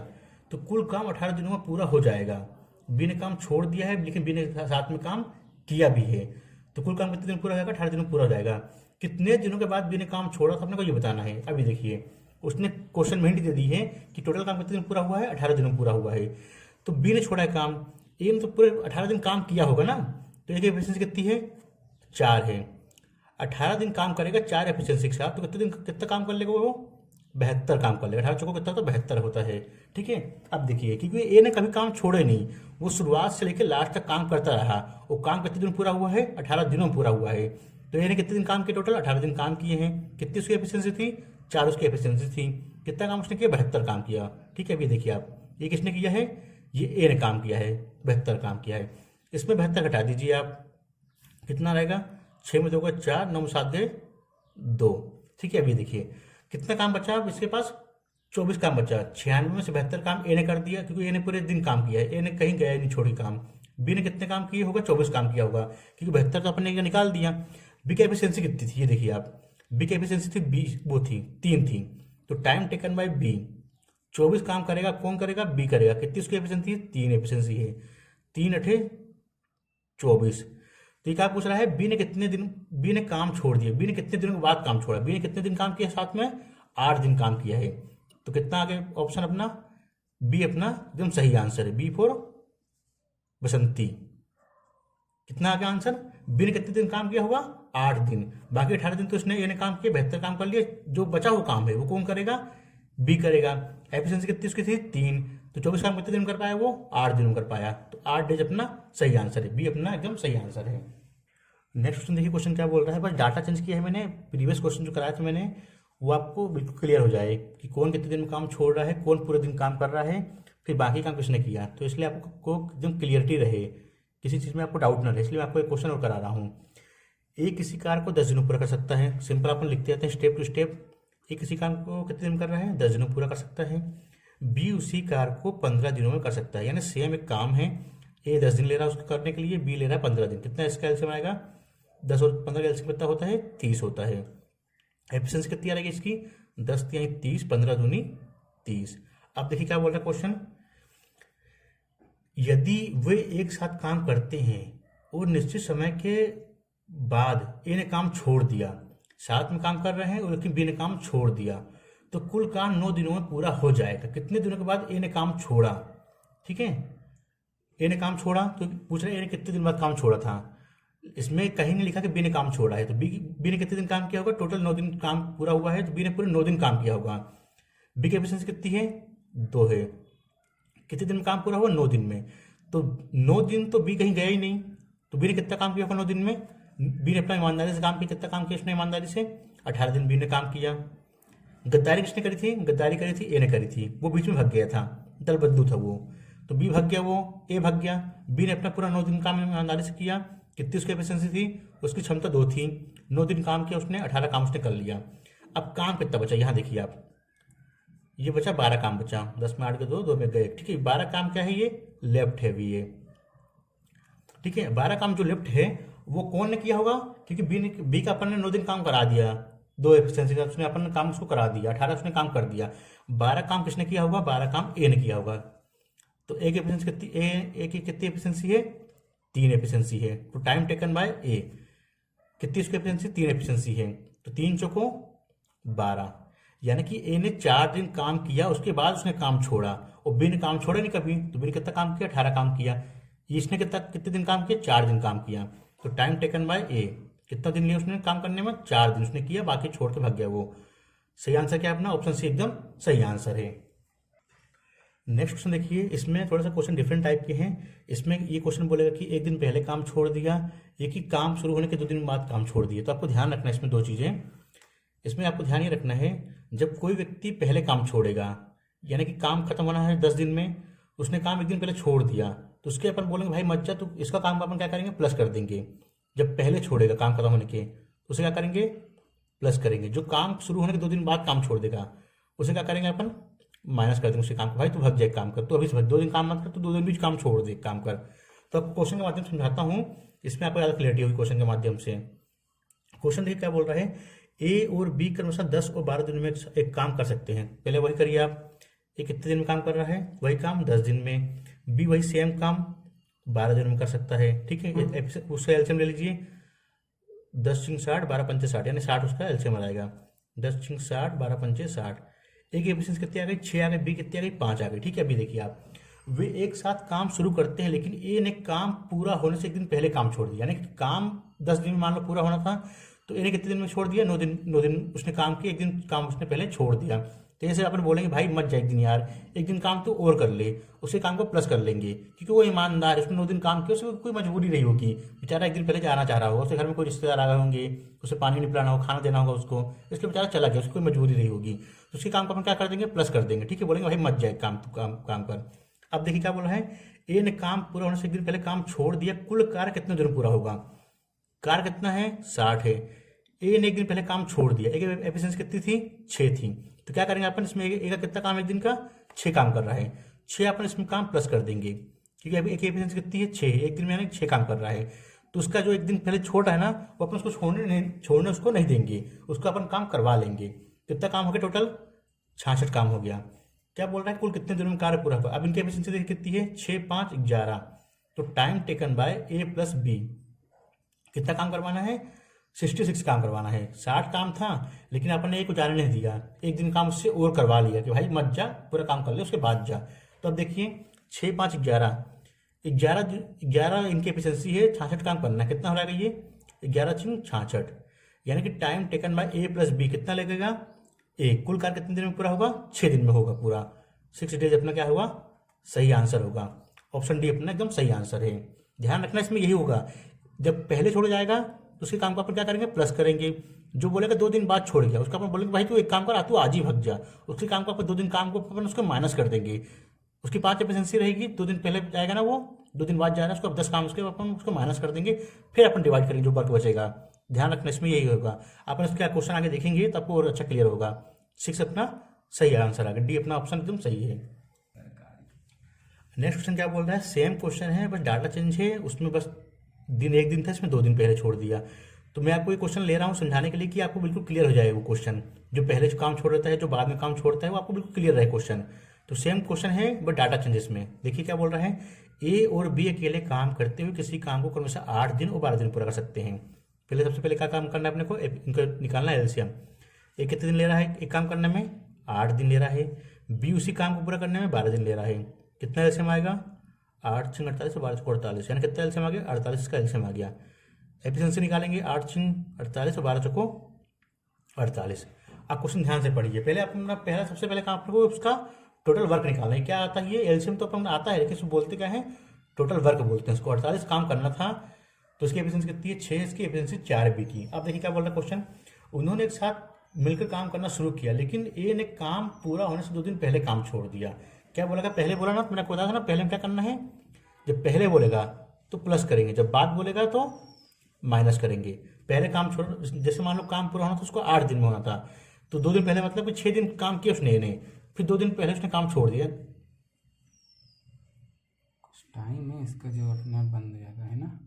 Speaker 1: तो कुल काम 18 दिनों में पूरा हो जाएगा। बी ने काम छोड़ दिया है लेकिन बी ने साथ में काम किया भी है, तो कुल काम कितने दिन पूरा हो जाएगा, 18 दिनों में पूरा हो जाएगा। कितने दिनों के बाद बी ने काम छोड़ा था अपने को ये बताना है। अभी देखिए उसने क्वेश्चन में हिंट दे दी है कि टोटल काम कितने दिन पूरा हुआ है, 18 दिनों में पूरा हुआ है। तो बी ने छोड़ा है काम, ए ने तो पूरे 18 दिन काम किया होगा ना, तो एक एफिशिएंसी कितनी है, 4 है। 18 दिन काम करेगा 4 एफिशिएंसी के साथ, तो कितने दिन कितना काम कर लेगा वो, 72 काम कर लेगा। 18 चौको कितना, तो 72 होता है। ठीक है, अब देखिए क्योंकि ए ने कभी काम छोड़े नहीं, वो शुरुआत से लेकर लास्ट तक काम करता रहा। वो काम कितने दिन पूरा हुआ है, 18 दिनों में पूरा हुआ है। तो ए ने कितने दिन काम किए, टोटल 18 दिन काम किए हैं। कितनी उसकी एफिशिएंसी थी, 4 उसकी एफिशिएंसी थी। कितना काम उसने किया, 72 काम किया। ठीक है, अभी देखिए आप, ये किसने किया है, ये ए ने काम किया है, 72 काम किया है। इसमें 72 घटा दीजिए आप, कितना रहेगा, 6 में 2 का 4, 9 में 7 गए 2। ठीक है, अभी देखिए कितना काम बचा अब इसके पास, 24 काम बचा। 96 में से 72 काम ए ने कर दिया, क्योंकि ए ने पूरे दिन काम किया है, ए ने कहीं गया नहीं छोड़ी काम। बी ने कितने काम किए होगा, 24 काम किया होगा, क्योंकि 72 तो अपने निकाल दिया। बी की एफिशिएंसी कितनी थी, ये देखिए आप, बी की एफिशिएंसी थी 20, वो थी 3 थी। तो टाइम टेकन बाय बी, 24 काम करेगा, कौन करेगा, बी करेगा। कितनी उसकी एफिशिएंसी है, 3 एफिशिएंसी है। 3 8 24। तो ये क्या पूछ रहा है, बी ने कितने दिन, बी ने काम छोड़ दिया, बी ने कितने दिनों के बाद काम छोड़ा, बी ने कितने दिन काम किया, साथ में 8 दिन काम किया है। तो कितना आगे ऑप्शन अपना बी अपना एकदम सही आंसर है, बी फॉर बसंती। कितना आगे आंसर, बी ने कितने दिन काम किया होगा, 8 दिन। बाकी 18 दिन तो इसने ए ने काम किया, 72 काम कर लिया। जो बचा हुआ काम है वो कौन करेगा, बी करेगा। एफिशिएंसी कितनी उसकी थी, 3। तो 24 काम कितने दिन कर पाया वो, 8 दिन कर पाया। तो 8 डेज अपना सही आंसर है, बी अपना एकदम सही आंसर है। नेक्स्ट क्वेश्चन देखिए, क्वेश्चन क्या बोल रहा है, बस डाटा चेंज किया है मैंने। प्रीवियस क्वेश्चन जो कराया था मैंने वो आपको बिल्कुल क्लियर हो जाए कि कौन कितने दिन में काम छोड़ रहा है, कौन पूरे दिन काम कर रहा है, फिर बाकी काम किसने किया। तो इसलिए आपको एकदम क्लियरिटी रहे, किसी चीज़ में आपको डाउट ना रहे, इसलिए मैं आपको एक क्वेश्चन और करा रहा हूँ। ए किसी कार्य को 10 दिनों में पूरा कर सकता है, सिंपल अपन लिखते जाते हैं स्टेप टू स्टेप। ए किसी काम को कितने दिन में कर रहा है, 10 दिनों में पूरा कर सकता है। बी उसी कार्य को 15 दिनों में कर सकता है, यानी सेम एक काम है, ए 10 दिन ले रहा है उसको करने के लिए, बी ले रहा है 15 दिन। कितना इसका एलसीएम आएगा, 10 और 15 का एलसीएम कितना होता है, 30 होता है। एफिशिएंसी कितनी आ रही है इसकी, 10 तिहाई 30, 15 दूनी 30। अब देखिए क्या बोल रहा है क्वेश्चन, यदि वे एक साथ काम करते हैं और निश्चित समय के बाद ए ने काम छोड़ दिया, साथ में काम कर रहे हैं और लेकिन बी ने काम छोड़ दिया, तो कुल काम 9 दिनों में पूरा हो जाएगा। कितने दिनों के बाद ए ने काम छोड़ा, ठीक है, ए ने काम छोड़ा, तो पूछ रहे हैं ए ने कितने दिन बाद काम छोड़ा था। इसमें कहीं नहीं लिखा कि बी ने काम छोड़ा है, तो बी ने कितने दिन काम किया होगा, टोटल 9 दिन काम पूरा हुआ है, तो बी ने पूरे 9 दिन काम किया होगा। बी की एफिशिएंसी कितनी है, 2 है। कितने दिन में काम पूरा हुआ, 9 दिन में। तो 9 दिन तो बी कहीं गया ही नहीं, तो बी ने कितना काम किया होगा 9 दिन में, बी ने अपना ईमानदारी से काम किया, कितना काम किया उसने ईमानदारी से, 18 दिन बी ने काम किया। गद्दारी किसने करी थी, गद्दारी करी थी ए ने करी थी, वो बीच में भाग गया था, दल बदलू था वो, तो बी भाग गया, वो ए भाग गया। बी ने अपना पूरा 9 दिन काम ईमानदारी से किया। कितनी उसकी एफिशिएंसी थी, उसकी क्षमता 2 थी, 9 दिन काम किया उसने, 18 काम उसने कर लिया। अब काम कितना बचा, यहाँ देखिए आप, ये बचा 12 काम बचा, 10 में 8 के 2, 2 में गए, ठीक है। 12 काम क्या है, ये लेफ्ट है भी ये, ठीक है। 12 काम जो लेफ्ट है वो कौन ने किया होगा, क्योंकि बी का अपन ने 9 दिन काम करा दिया, 2 एफिशिएंसी का उसने अपन ने काम उसको करा दिया, 18 उसने काम कर दिया। 12 काम किसने किया होगा, 12 काम ए ने किया होगा। तो ए की एफिशिएंसी कितनी, ए की कितनी एफिशिएंसी है, 3 एफिशिएंसी है। तो टाइम टेकन बाय ए, कितनी उसकी एफिशिएंसी, 3 एफिशिएंसी है, तो 3 चौको 12, यानी कि ए ने 4 दिन काम किया, उसके बाद उसने काम छोड़ा, और बी ने काम छोड़ा नहीं कभी, तो बी ने कितना काम किया, 18 काम किया। इसने कितने दिन काम किया, 4 दिन काम किया। तो टाइम टेकन बाय ए, कितना दिन लिया उसने काम करने में, 4 दिन उसने किया, बाकी छोड़ के भाग गया वो। सही आंसर क्या है अपना, ऑप्शन सी एकदम सही आंसर है। नेक्स्ट क्वेश्चन देखिए, इसमें थोड़ा सा क्वेश्चन डिफरेंट टाइप के हैं। इसमें ये क्वेश्चन बोलेगा कि एक दिन पहले काम छोड़ दिया, ये कि काम शुरू होने के 2 दिन बाद काम छोड़ दिया। तो आपको ध्यान रखना है इसमें 2 चीज़ें। इसमें आपको ध्यान ये रखना है, जब कोई व्यक्ति पहले काम छोड़ेगा, यानी कि काम खत्म होना है 10 दिन में, उसने काम एक दिन पहले छोड़ दिया, तो उसके अपन बोलेंगे भाई मत जा, तो इसका काम अपन क्या करेंगे, प्लस कर देंगे। जब पहले छोड़ेगा काम खत्म होने के, तो उसे क्या करेंगे, प्लस करेंगे। जो काम शुरू होने के 2 दिन बाद काम छोड़ देगा, उसे क्या करेंगे अपन, माइनस कर देंगे उसके काम को, भाई तू भाग जाए काम कर, तो अभी से 2 दिन काम मत कर, तो 2 दिन भी काम छोड़ दे काम कर। तो अब क्वेश्चन के माध्यम से समझाता हूँ, इसमें आपको ज़्यादा क्लियरिटी होगी क्वेश्चन के माध्यम से। क्वेश्चन देखिए क्या बोल रहा है, ए और बी क्रमशः 10 और 12 दिन में एक काम कर सकते हैं। पहले वही करिए आप, ए कितने दिन में काम कर रहा है, वही काम 10 दिन में, बी वही सेम काम 12 दिन में कर सकता है, ठीक है। उसका एलसीएम ले लीजिए, 10 × 60, 12 × 5 60, यानी 60 उसका एलसीएम आएगा, 10 × 60, 12 × 5 60। ए की एफिशिएंसी कितनी आ गई, 6 आ गई, बी कितनी आ गई, 5 आ गई, ठीक है। अभी देखिए आप, वे एक साथ काम शुरू करते हैं, लेकिन ए ने काम पूरा होने से एक दिन पहले काम छोड़ दिया, यानी कि काम 10 दिन में मान लो पूरा होना था, तो ए ने कितने दिन में छोड़ दिया, 9 दिन उसने काम किया, एक दिन काम उसने पहले छोड़ दिया। तो ऐसे अपन बोलेंगे भाई मत जा एक दिन यार, एक दिन काम तो और कर ले, उसके काम को प्लस कर लेंगे, क्योंकि वो ईमानदार है, उसने 9 दिन काम किया, उसको कोई मजबूरी नहीं होगी, बेचारा एक दिन पहले जाना चाह रहा होगा, उसके घर में कोई रिश्तेदार आ गए होंगे, उसे पानी नहीं पिलाना होगा, खाना देना होगा उसको, इसलिए बेचारा चला गया, उसको कोई मजबूरी नहीं होगी, तो उसके काम को अपन क्या कर देंगे, प्लस कर देंगे, ठीक है। बोलेंगे भाई मत जाए काम कर। अब देखिए क्या बोला है, ए ने काम पूरा होने से एक दिन पहले काम छोड़ दिया, कुल कार्य कितने दिन पूरा होगा, कार्य कितना है, 60 है। ए ने एक दिन पहले काम छोड़ दिया, ए की एफिशिएंसी कितनी थी, 6 थी, तो क्या करेंगे अपन इसमें, ए का कितना काम एक दिन का, 6 काम कर रहा है, 6 अपन इसमें काम प्लस कर देंगे, क्योंकि अभी ए की एफिशिएंसी कितनी है, 6, एक दिन में यानी 6 काम कर रहा है, तो उसका जो एक दिन पहले छोड़ रहा है ना, वो अपन उसको छोड़ने उसको नहीं देंगे, उसको अपन काम करवा लेंगे। कितना काम हो गया टोटल, 66 काम हो गया। क्या बोल रहा है, कुल कितने दिनों में कार्य पूरा हुआ। अब इनकी एफिशिएंसी देखिए कितनी है, 6, 5, 11, तो time taken by A plus B, कितना काम करवाना है, 66 काम करवाना है। 60 काम था, लेकिन अपन ने एक को जाने नहीं दिया, एक दिन काम उससे और करवा लिया कि भाई मत जा, पूरा काम कर ले उसके बाद जा। तो अब देखिए 6, 5, 11, 11 इनकी एफिशिएंसी है, 66 काम करना है, कितना हो रहा है ये, 11 × 66, यानी कि time taken by A plus B कितना लगेगा, एक। कुल कार्य कितने दिन में पूरा होगा, 6 दिन में होगा पूरा, 6 डेज अपना क्या होगा, सही आंसर होगा। ऑप्शन डी अपना एकदम सही आंसर है। ध्यान रखना इसमें यही होगा, जब पहले छोड़ जाएगा तो उसके काम को अपन क्या करेंगे, प्लस करेंगे। जो बोलेगा 2 दिन बाद छोड़ गया, उसका अपन बोलेंगे भाई तू एक काम कर, तू आज ही भग जा। उसके काम को अपन 2 दिन काम को अपन उसको माइनस कर देंगे। उसकी 5 एफिशिएंसी रहेगी, 2 दिन पहले जाएगा ना वो, 2 दिन बाद जाएगा, उसको 10 काम उसके अपन उसको माइनस कर देंगे, फिर अपन डिवाइड करेंगे जो वर्क बचेगा। ध्यान रखना इसमें यही होगा। अपन इसका क्वेश्चन आगे देखेंगे तो आपको और अच्छा क्लियर होगा। 6 अपना सही आंसर आ गया, डी अपना ऑप्शन एकदम सही है। नेक्स्ट क्वेश्चन क्या बोल रहा है, सेम क्वेश्चन है बस डाटा चेंज है, उसमें बस दिन 1 दिन था, इसमें 2 दिन पहले छोड़ दिया। तो मैं आपको ये क्वेश्चन ले रहा हूँ समझाने के लिए कि आपको बिल्कुल क्लियर हो जाए वो क्वेश्चन। जो पहले जो काम छोड़ देता है, जो बाद में काम छोड़ता है, वो आपको बिल्कुल क्लियर रहे क्वेश्चन। तो सेम क्वेश्चन है बट डाटा चेंजेस में। देखिए क्या बोल रहा है, ए और बी अकेले काम करते हुए किसी काम को क्रमशः 8 दिन और 12 दिन पूरा कर सकते हैं। पहले सबसे पहले क्या काम करना है अपने को, इनका निकालना है एलसीएम। ए कितने दिन ले रहा है एक काम करने में, 8 दिन ले रहा है। बी उसी काम को पूरा करने में 12 दिन ले रहा है। कितना एलसीएम आएगा, 8 छिंग 48 और 12 को 48, यानी कितना एलसीएम आ गया, 48 का एलसीएम आ गया। एफिशिएंसी निकालेंगे, 8 छिंग 48 और 12 को 48। आप क्वेश्चन ध्यान से पढ़िए। पहले अपना पहला सबसे पहले काम आपको उसका टोटल वर्क निकालना है। क्या आता है ये, एलसीएम तो अपन आता है, लेकिन इसको बोलते क्या है, टोटल वर्क बोलते हैं इसको। 48 काम करना था तो इसकी एफिशिएंसी कितनी है, 6, इसकी एफिशिएंसी 4 बी की। अब देखिए क्या बोल रहा है क्वेश्चन, उन्होंने एक साथ मिलकर काम करना शुरू किया, लेकिन ए ने काम पूरा होने से 2 दिन पहले काम छोड़ दिया। क्या बोलेगा, पहले बोला ना, मैंने आपको बताया था ना, पहले में क्या करना है, जब पहले बोलेगा तो प्लस करेंगे, जब बाद बोलेगा तो माइनस करेंगे। पहले काम छोड़, जैसे मान लो काम पूरा होना था उसको 8 दिन में होना था, तो 2 दिन पहले मतलब कि 6 दिन काम किया उसने ने, फिर 2 दिन पहले उसने काम छोड़ दिया।
Speaker 2: टाइम है इसका जो अपना बंद हो जाएगा, है ना।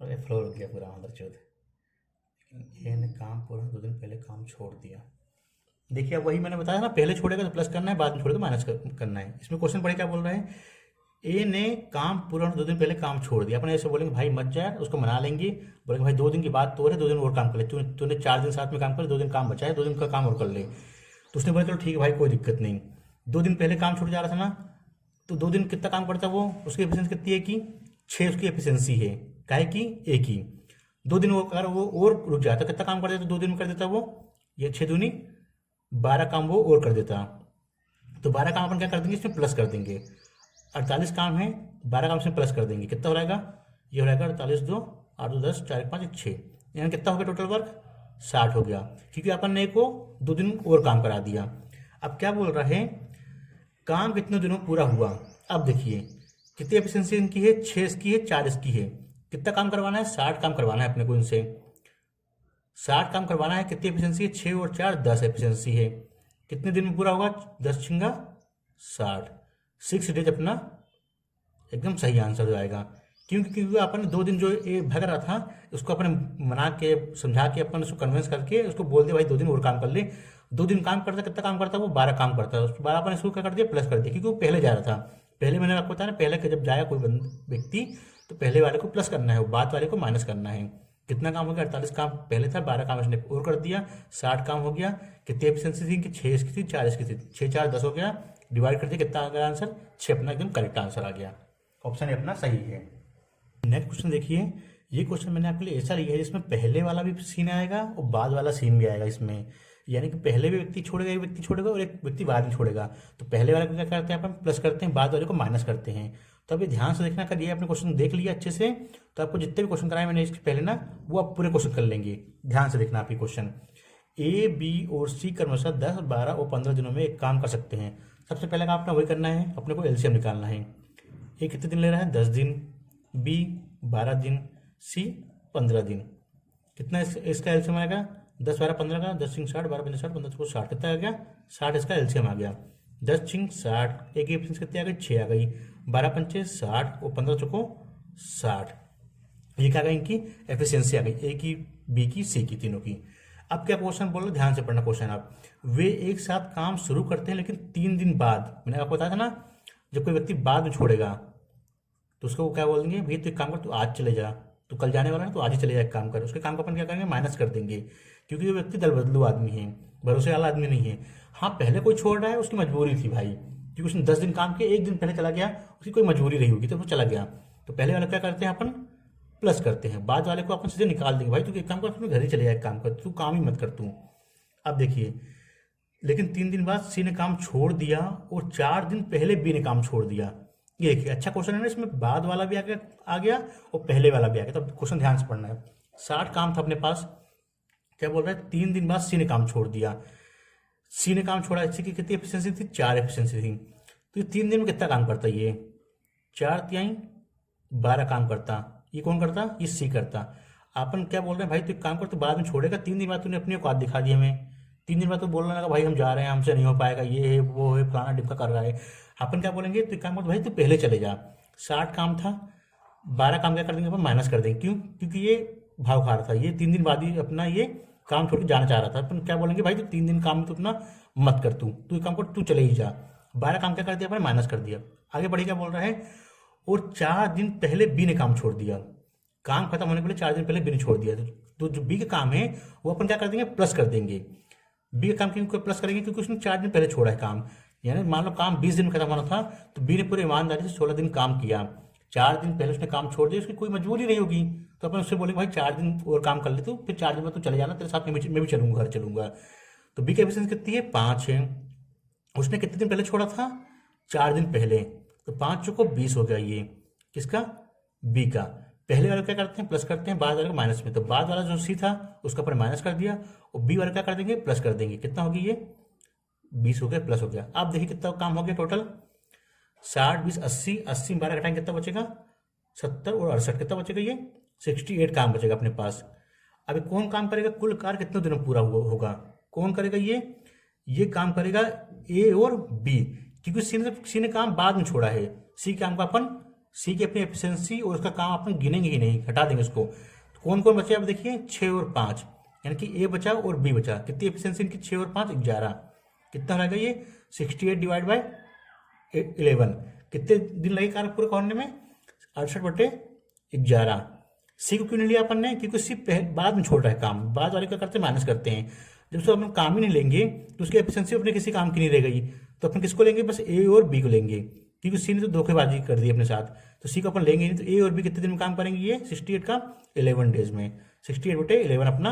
Speaker 1: अरे फ्लो हो गया पूरा अंदर चौथ। ये ने काम पूरा 2 दिन पहले काम छोड़ दिया। देखिए अब वही मैंने बताया ना, पहले छोड़ेगा तो प्लस करना है, बाद में छोड़ेगा माइनस करना है। इसमें क्वेश्चन पढ़े क्या बोल रहा है, ए ने काम पूरा 2 दिन पहले काम छोड़ दिया। अपने ऐसे बोलेंगे भाई मत जा, उसको मना लेंगे, बोलेंगे भाई 2 दिन की बात तो है, 2 दिन और काम कर ले, तूने 4 दिन साथ में काम कर, 2 दिन काम बचा है, 2 दिन का काम और कर ले। तो उसने बोला चलो ठीक है भाई कोई दिक्कत नहीं। 2 दिन पहले काम छूट जा रहा था ना, तो 2 दिन कितना काम करता है वो, उसकी एफिशिएंसी कितनी है कि 6 उसकी एफिशिएंसी है, काहे की ए की। 2 दिन वो अगर वो और रुक जाता, कितना काम कर देता, 2 दिन में कर देता वो, ये 6 दूनी 12 काम वो और कर देता। तो 12 काम अपन क्या कर देंगे, इसमें प्लस कर देंगे। 48 काम है, 12 काम इसमें प्लस कर देंगे, कितना हो जाएगा, ये हो जाएगा 48 2 8 2 10 4 5 6, यानी कितना हो गया टोटल वर्क, 60 हो गया, क्योंकि अपन ने को 2 दिन और काम करा दिया। अब क्या बोल रहा है, काम कितने दिनों पूरा हुआ। अब देखिए कितनी एफिशिएंसी इनकी है, 6 इसकी है, 4 इसकी है। कितना काम करवाना है, 60 काम करवाना है अपने को इनसे, 60 काम करवाना है। कितनी एफिशिएंसी है, 6 और 4 10 एफिशिएंसी है। कितने दिन में पूरा होगा, 10 छिंगा 60, 6 डेज अपना एकदम सही आंसर हो जाएगा। क्योंकि अपन 2 दिन जो ये भग रहा था, उसको अपन मना के समझा के अपन उसको कन्विंस करके उसको बोल दिया भाई 2 दिन और काम कर ले। 2 दिन काम करता, कितना काम करता है वो, 12 काम करता है। उसको 12 अपन इसको क्या कर दिया, प्लस कर दिया, क्योंकि वो पहले जा रहा था। पहले मैंने आपको बताया ना, पहले जब जाएगा कोई व्यक्ति तो पहले वाले को प्लस करना है, बाद वाले को माइनस करना है। कितना काम हो गया, 48 काम पहले था, 12 काम इसने और कर दिया, 60 काम हो गया। कितनी एफिशिएंसी थी कि 6 इसकी थी, 4 इसकी थी, 6 4 10 हो गया, डिवाइड कर दिया, कितना आ गया आंसर, 6 अपना एकदम करेक्ट आंसर आ गया। ऑप्शन ए अपना सही है। नेक्स्ट क्वेश्चन देखिए, ये क्वेश्चन मैंने आपके लिए ऐसा लिया है जिसमें पहले वाला भी सीन आएगा और बाद वाला सीन भी आएगा इसमें, यानी कि पहले भी व्यक्ति छोड़ेगा, एक व्यक्ति छोड़ेगा और एक व्यक्ति बाद में छोड़ेगा। तो पहले वाले को क्या करते हैं अपन, प्लस करते हैं, बाद वाले को माइनस करते हैं। तो अभी ध्यान से देखना, करिए आपने क्वेश्चन देख लिया अच्छे से, तो आपको जितने भी क्वेश्चन कराए मैंने इसके पहले ना, वो आप पूरे क्वेश्चन कर लेंगे। ध्यान से देखना आप ये क्वेश्चन, ए बी और सी क्रमशः 10 12 और 15 दिनों में एक काम कर सकते हैं। सबसे पहले काम अपना वही करना है, अपने को एलसीएम निकालना है। ए कितने दिन ले रहा है, 10 दिन, बी 12 दिन, सी 15 दिन। कितना इसका एलसीएम आएगा, 10 12 15 का, 10 छिंग 60, 12 15 60, 15 को 60, कितना आ गया, 60 इसका एलसीएम आ गया। 10 छिंग 60, एक की एफिशिएंसी कितनी आ गई, 6 आ गई, 12 पंचे 60 और 15 चौको 60। ये क्या आ गई, इनकी एफिशिएंसी आ गई, ए की, बी की, सी की, तीनों की। अब क्या क्वेश्चन बोल रहे, ध्यान से पढ़ना क्वेश्चन आप। वे एक साथ काम शुरू करते हैं लेकिन 3 दिन बाद, मैंने आपको बताया था ना, जब कोई व्यक्ति बाद में छोड़ेगा तो उसको क्या बोल देंगे, भाई तू एक काम कर, तू आज चले जा, तू कल जाने वाला है तो आज ही चले जा, एक काम कर। उसके काम को अपन क्या करेंगे, माइनस कर देंगे, क्योंकि वो व्यक्ति दल बदलू आदमी है, भरोसे वाला आदमी नहीं है। हाँ पहले कोई छोड़ रहा है, उसकी मजबूरी थी भाई, क्योंकि उसने 10 दिन काम किया, 1 दिन पहले चला गया, उसकी कोई मजबूरी रही होगी तो वो चला गया। तो पहले वाला क्या करते हैं अपन, प्लस करते हैं, बाद वाले को अपन सीधे निकाल देंगे, भाई तू एक काम कर, अपने घर ही चले जाए, एक काम कर, तू काम ही मत कर तू। अब देखिए लेकिन 3 दिन बाद सी ने काम छोड़ दिया और 4 दिन पहले बी ने काम छोड़ दिया। ये देखिए अच्छा क्वेश्चन है ना, इसमें बाद वाला भी आ गया और पहले वाला भी आ गया। तो क्वेश्चन ध्यान से पढ़ना है। 60 काम था अपने पास, क्या बोल रहा है 3 दिन बाद सी ने काम छोड़ दिया। सी ने काम छोड़ा, इसकी कितनी एफिशिएंसी थी, 4 एफिशिएंसी थी। तो ये 3 दिन में कितना काम करता, ये 4×3 = 12 काम करता। ये कौन करता, ये सी करता। अपन क्या बोल रहे हैं भाई, तू काम कर तो बाद में छोड़ेगा। 3 दिन बाद तूने अपनी औकात दिखा दी हमें। 3 दिन बाद तो बोलने लगा भाई हम जा रहे हैं, हमसे नहीं हो पाएगा, ये है वो है, फलाना डिपका कर रहा है। अपन क्या बोलेंगे, तू काम कर भाई तू पहले चले जा। 60 काम था, 12 काम क्या कर देंगे अपन, माइनस कर देंगे। क्यों, क्योंकि ये भाव खा रहा था, ये 3 दिन बाद ही अपना ये काम छोड़ के जाना चाह रहा था। अपन क्या बोलेंगे भाई, तू 3 दिन काम तो अपना मत कर, तू काम कर, तू चले ही जा। 12 काम क्या कर दिया अपन, माइनस कर दिया। आगे बढ़े क्या बोल रहा है, और 4 दिन पहले बी ने काम छोड़ दिया। काम खत्म होने के लिए 4 दिन पहले बी ने छोड़ दिया। तो जो बी का काम है वो अपन क्या कर देंगे, प्लस कर देंगे। बी का काम क्यों प्लस करेंगे, क्योंकि उसने 4 दिन पहले छोड़ा है काम। यानी मान लो काम 20 दिन में खत्म होना था, तो बी ने पूरे ईमानदारी से 16 दिन काम किया। 4 दिन पहले उसने काम छोड़ दिया, उसकी कोई मजबूरी नहीं होगी। तो अपन उससे बोलेंगे भाई 4 दिन और काम कर ले तू, फिर 4 दिन में तू चले जाना, तेरे साथ मैं भी चलूंगा, घर चलूंगा। तो बी की एफिशिएंसी कितनी है, 5 है। उसने कितने दिन पहले छोड़ा था, 4 दिन पहले। तो 5 चौको 20 हो गया। ये किसका, बी का। पहले वाला क्या करते हैं, प्लस करते हैं, बाद वाले का माइनस में। तो बाद वाला जो सी था उसका अपन माइनस कर दिया, और बी वाला क्या कर देंगे, प्लस कर देंगे। कितना होगी ये, 20 हो गया, प्लस हो गया। आप देखिए कितना काम हो गया टोटल, 60 20 80, 80 में 12 घटाएंगे कितना बचेगा, 70 और 68 कितना बचेगा, ये 68 काम बचेगा अपने पास। अभी कौन काम करेगा, कुल कार्य कितने दिनों में पूरा होगा, कौन करेगा, ये काम करेगा ए और बी, क्योंकि सी ने काम बाद में छोड़ा है। सी काम का अपन, सी की अपनी एफिशिएंसी और उसका काम अपन गिनेंगे ही नहीं, हटा देंगे उसको। तो कौन कौन बचे, अब देखिए 6 और 5, यानी कि ए बचा और बी बचा। कितनी एफिशिएंसी इनकी, 6 और 5 11। कितना रहेगा ये, 68 डिवाइड बाय 11। कितने दिन लगे कार्य पूरा करने में, 68/11। सी को क्यों नहीं लिया अपन ने, क्योंकि सी बाद में छोड़ रहा है काम। बाद वाले क्या करते हैं, माइनस करते हैं। जब उसको अपन काम ही नहीं लेंगे तो उसकी एफिशिएंसी अपने किसी काम की नहीं रह गई। तो अपन किसको लेंगे, बस ए और बी को लेंगे, क्योंकि सी ने तो धोखेबाजी कर दी अपने साथ। तो सी को अपन लेंगे नहीं। तो ए और बी कितने दिन में काम करेंगे, ये 68 का 11 डेज में। 68/11 अपना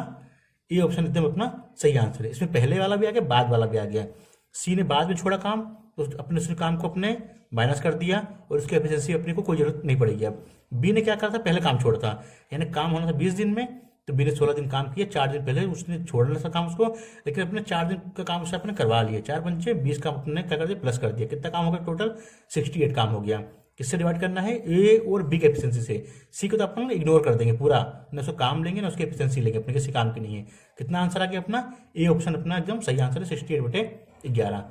Speaker 1: ए ऑप्शन एकदम अपना सही आंसर है। इसमें पहले वाला भी आ गया, बाद वाला भी आ गया। सी ने बाद में छोड़ा काम, तो अपने उस काम को अपने माइनस कर दिया, और उसकी एफिशिएंसी अपने को कोई जरूरत नहीं पड़ेगी। अब बी ने क्या करा था, पहले काम छोड़ा था, यानी काम होना था 20 दिन में, तो बी ने 16 दिन काम किया। 4 दिन पहले उसने छोड़ना था काम उसको, लेकिन अपने 4 दिन का काम उससे अपने करवा लिया। 4 पंचे 20 का अपने क्या कर दिया, प्लस कर दिया। कितना काम हो गया टोटल, 68 काम हो गया। किससे डिवाइड करना है, ए और बी की एफिशिएंसी से। सी को तो अपन इग्नोर कर देंगे पूरा, ना उसको काम लेंगे ना उसकी एफिशिएंसी लेंगे, अपने किसी काम की नहीं है। कितना आंसर आ गया अपना, ए ऑप्शन अपना एकदम सही आंसर है, 68/11।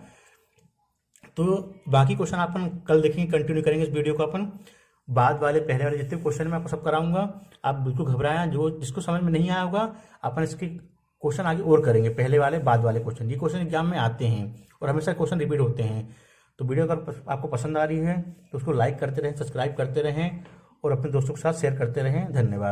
Speaker 1: तो बाकी क्वेश्चन अपन कल देखेंगे, कंटिन्यू करेंगे इस वीडियो को अपन। बाद वाले पहले वाले जितने क्वेश्चन मैं आपको सब कराऊंगा, आप बिल्कुल घबराएं। जो जिसको समझ में नहीं आया होगा, अपन इसके क्वेश्चन आगे और करेंगे, पहले वाले बाद वाले क्वेश्चन। ये क्वेश्चन एग्जाम में आते हैं और हमेशा क्वेश्चन रिपीट होते हैं। तो वीडियो अगर आपको पसंद आ रही है तो उसको लाइक करते रहें, सब्सक्राइब करते रहें और अपने दोस्तों के साथ शेयर करते रहें। धन्यवाद।